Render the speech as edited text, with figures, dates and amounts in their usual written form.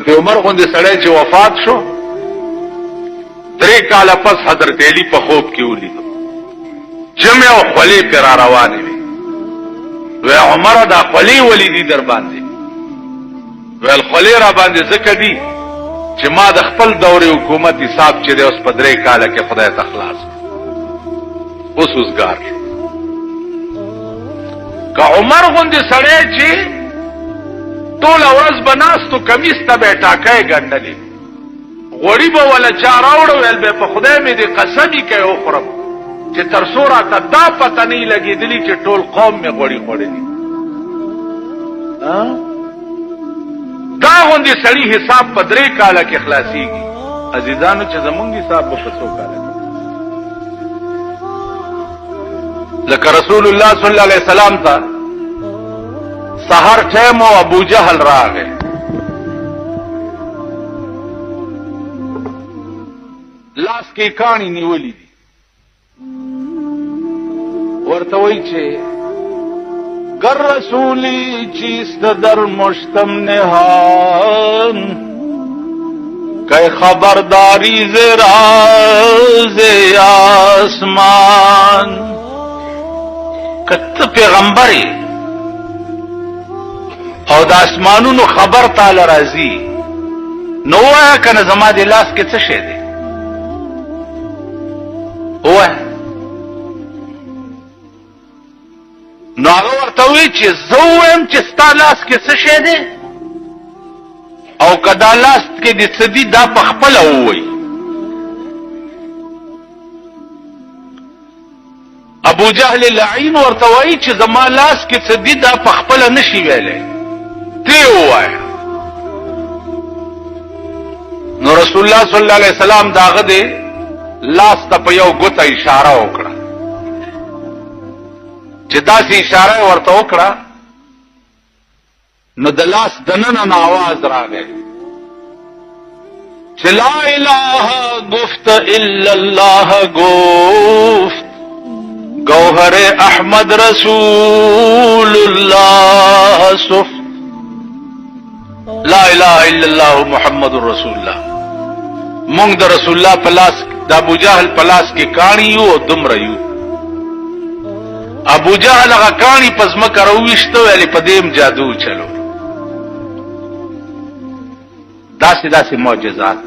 حضرت عمر غوندې سړی چې وفات شو 3 کاله پس حضرت علی په خوب کې ولیدو جمع او خولې پر روانې وي وی عمر دا خولې ولیدي در باندې ویل خولې را باندې ځکه دي چې ما د خپل دورې حکومت حساب چې دی اوس په 3 کاله کې خدای ته خلاص اوس وزګار شو که عمر غوندې سړی چې ټول ورځ بناستو کمیس ته به ټاکای ګڼلې غوړي به ولا چا راوړو ویل به په خدای مې دې قسمي کوي وخورم چې تر څو راته دا پته نه لګېدلي چې ټول قوم مې غوړي خوړلي دا غوندې سړي حساب په 3 کاله کې خلاصيږي عزیزانو چې زمونږ حساب په 100 کاله لکه رسول الله صلی الله علیه وسلم ته سحر ټیم او ابو جهل راغی لاس کې کانی نیولې دي ورته وایي چې گر رسولی چیست در مشتم نهان که خبرداری ز راز آسمان کته پیغمبري او د اسمانونو خبر تعالی راځي نو وایا کنه زما د لاس کې څه شی دی وای نو هغه ورته وی چې زه وایم چې ستا لاس کې څه شی دی او کدا لاس کې د څه دی دا په خپل وای ابو جهل لعین ورته وی چې زما لاس کې څه دی دا په خپل نشي ویلې تی وای نو رسول الله صلی الله علیه وسلم داغه دی لاس ته په یو ګوته اشاره وکړه چې داسې اشاره ورته وکړه نو د لاس دننه आवाज راغی چې لا اله گفت الا الله گفت گوهر احمد رسول الله صف لا اله الا الله محمد رسول الله مونږ د رسول الله پلاس د ابو جهل پلاس کې کانی یو دمر یو ابو جهل هغه کانی پزما کرويشته ویلې پدیم جادو چلو داسې معجزات